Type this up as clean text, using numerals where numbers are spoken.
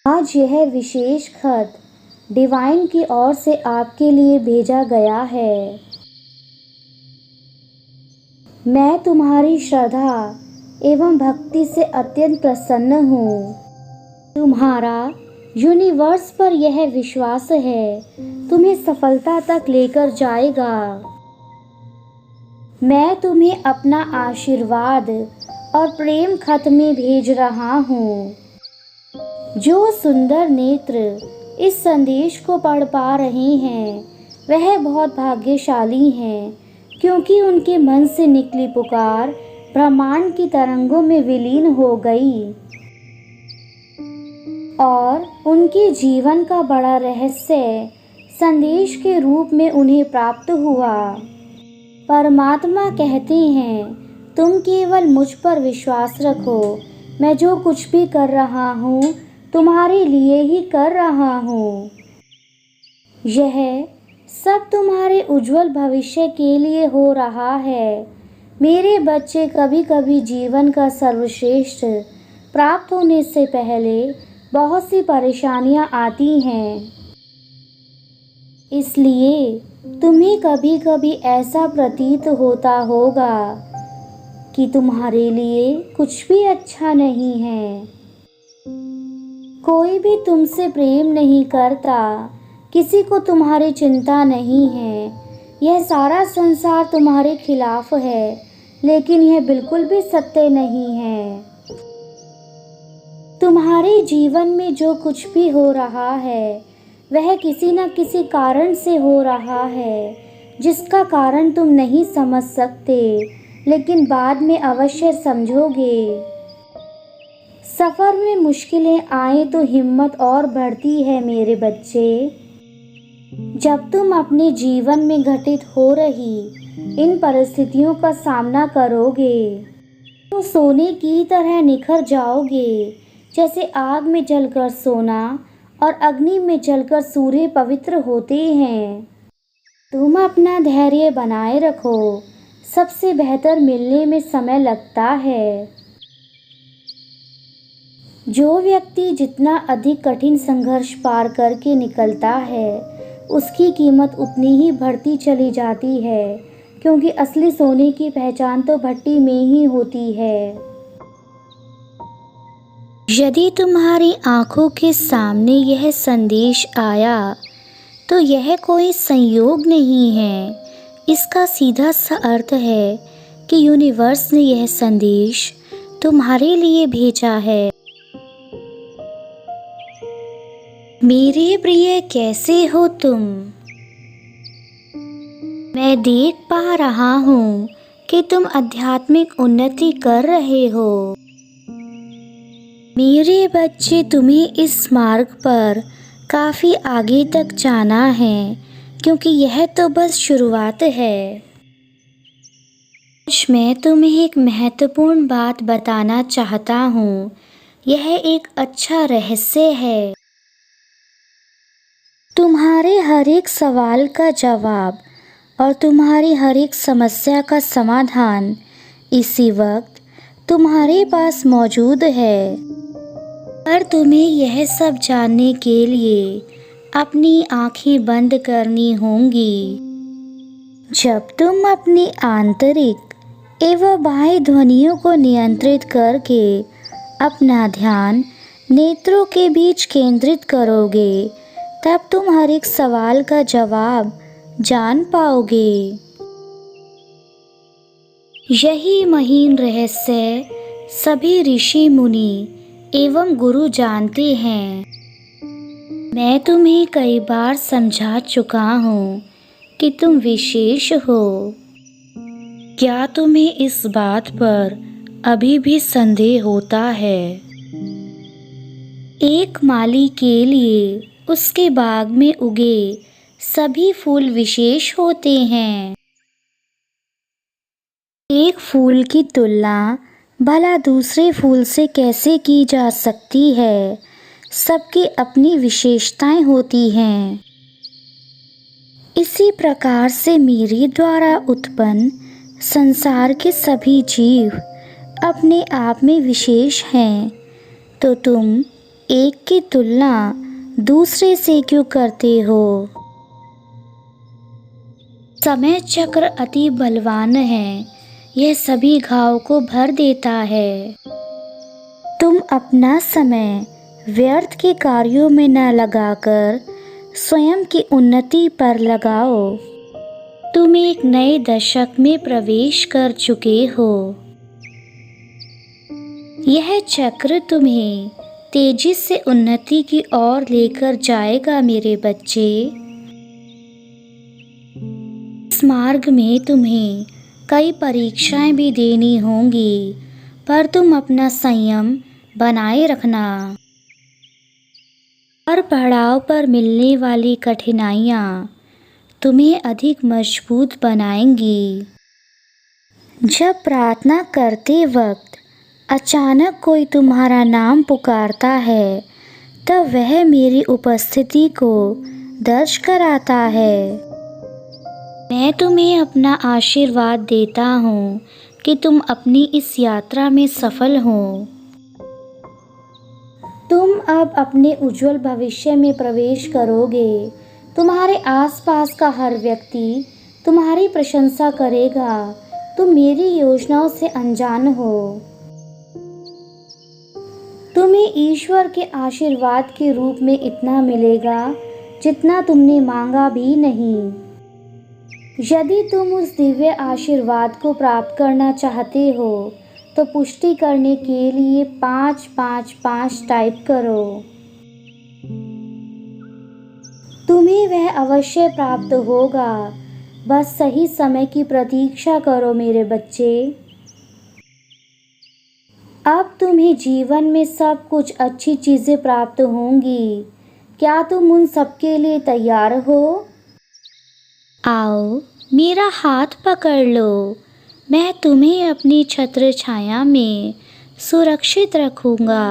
आज यह विशेष खत डिवाइन की ओर से आपके लिए भेजा गया है। मैं तुम्हारी श्रद्धा एवं भक्ति से अत्यंत प्रसन्न हूँ। तुम्हारा यूनिवर्स पर यह विश्वास है तुम्हें सफलता तक लेकर जाएगा। मैं तुम्हें अपना आशीर्वाद और प्रेम खत में भेज रहा हूँ। जो सुंदर नेत्र इस संदेश को पढ़ पा रहे हैं वह बहुत भाग्यशाली हैं, क्योंकि उनके मन से निकली पुकार ब्रह्मांड की तरंगों में विलीन हो गई और उनके जीवन का बड़ा रहस्य संदेश के रूप में उन्हें प्राप्त हुआ। परमात्मा कहते हैं, तुम केवल मुझ पर विश्वास रखो। मैं जो कुछ भी कर रहा हूँ तुम्हारे लिए ही कर रहा हूँ। यह सब तुम्हारे उज्जवल भविष्य के लिए हो रहा है। मेरे बच्चे, कभी कभी जीवन का सर्वश्रेष्ठ प्राप्त होने से पहले बहुत सी परेशानियाँ आती हैं। इसलिए तुम्हें कभी कभी ऐसा प्रतीत होता होगा कि तुम्हारे लिए कुछ भी अच्छा नहीं है। कोई भी तुमसे प्रेम नहीं करता, किसी को तुम्हारी चिंता नहीं है। यह सारा संसार तुम्हारे खिलाफ है, लेकिन यह बिल्कुल भी सत्य नहीं है। तुम्हारे जीवन में जो कुछ भी हो रहा है वह किसी न किसी कारण से हो रहा है, जिसका कारण तुम नहीं समझ सकते, लेकिन बाद में अवश्य समझोगे। सफ़र में मुश्किलें आए तो हिम्मत और बढ़ती है मेरे बच्चे। जब तुम अपने जीवन में घटित हो रही इन परिस्थितियों का सामना करोगे तो सोने की तरह निखर जाओगे, जैसे आग में जलकर सोना और अग्नि में जलकर सूर्य पवित्र होते हैं। तुम अपना धैर्य बनाए रखो, सबसे बेहतर मिलने में समय लगता है। जो व्यक्ति जितना अधिक कठिन संघर्ष पार करके निकलता है उसकी कीमत उतनी ही बढ़ती चली जाती है, क्योंकि असली सोने की पहचान तो भट्टी में ही होती है। यदि तुम्हारी आंखों के सामने यह संदेश आया तो यह कोई संयोग नहीं है। इसका सीधा सा अर्थ है कि यूनिवर्स ने यह संदेश तुम्हारे लिए भेजा है। मेरे प्रिय, कैसे हो तुम? मैं देख पा रहा हूँ कि तुम आध्यात्मिक उन्नति कर रहे हो। मेरे बच्चे, तुम्हें इस मार्ग पर काफ़ी आगे तक जाना है, क्योंकि यह तो बस शुरुआत है। आज मैं तुम्हें एक महत्वपूर्ण बात बताना चाहता हूँ। यह एक अच्छा रहस्य है। तुम्हारे हर एक सवाल का जवाब और तुम्हारी हर एक समस्या का समाधान इसी वक्त तुम्हारे पास मौजूद है। पर तुम्हें यह सब जानने के लिए अपनी आंखें बंद करनी होंगी। जब तुम अपनी आंतरिक एवं बाह्य ध्वनियों को नियंत्रित करके अपना ध्यान नेत्रों के बीच केंद्रित करोगे, तब तुम हर एक सवाल का जवाब जान पाओगे। यही महीन रहस्य सभी ऋषि मुनि एवं गुरु जानते हैं। मैं तुम्हें कई बार समझा चुका हूँ कि तुम विशेष हो। क्या तुम्हें इस बात पर अभी भी संदेह होता है? एक माली के लिए उसके बाग में उगे सभी फूल विशेष होते हैं। एक फूल की तुलना भला दूसरे फूल से कैसे की जा सकती है? सबकी अपनी विशेषताएं होती हैं। इसी प्रकार से मेरे द्वारा उत्पन्न संसार के सभी जीव अपने आप में विशेष हैं। तो तुम एक की तुलना दूसरे से क्यों करते हो? समय चक्र अति बलवान है, यह सभी घाव को भर देता है। तुम अपना समय व्यर्थ के कार्यों में न लगाकर स्वयं की उन्नति पर लगाओ। तुम एक नए दशक में प्रवेश कर चुके हो। यह चक्र तुम्हें तेजी से उन्नति की ओर लेकर जाएगा मेरे बच्चे। इस मार्ग में तुम्हें कई परीक्षाएं भी देनी होंगी, पर तुम अपना संयम बनाए रखना। हर पड़ाव पर मिलने वाली कठिनाइयाँ तुम्हें अधिक मजबूत बनाएंगी। जब प्रार्थना करते वक्त अचानक कोई तुम्हारा नाम पुकारता है, तब वह मेरी उपस्थिति को दर्ज कराता है। मैं तुम्हें अपना आशीर्वाद देता हूँ कि तुम अपनी इस यात्रा में सफल हो। तुम अब अपने उज्जवल भविष्य में प्रवेश करोगे। तुम्हारे आसपास का हर व्यक्ति तुम्हारी प्रशंसा करेगा। तुम मेरी योजनाओं से अनजान हो। तुम्हें ईश्वर के आशीर्वाद के रूप में इतना मिलेगा जितना तुमने मांगा भी नहीं। यदि तुम उस दिव्य आशीर्वाद को प्राप्त करना चाहते हो तो पुष्टि करने के लिए 555 टाइप करो। तुम्हें वह अवश्य प्राप्त होगा। बस सही समय की प्रतीक्षा करो मेरे बच्चे। अब तुम्हें जीवन में सब कुछ अच्छी चीज़ें प्राप्त होंगी। क्या तुम उन सब के लिए तैयार हो? आओ, मेरा हाथ पकड़ लो। मैं तुम्हें अपनी छत्र छाया में सुरक्षित रखूँगा।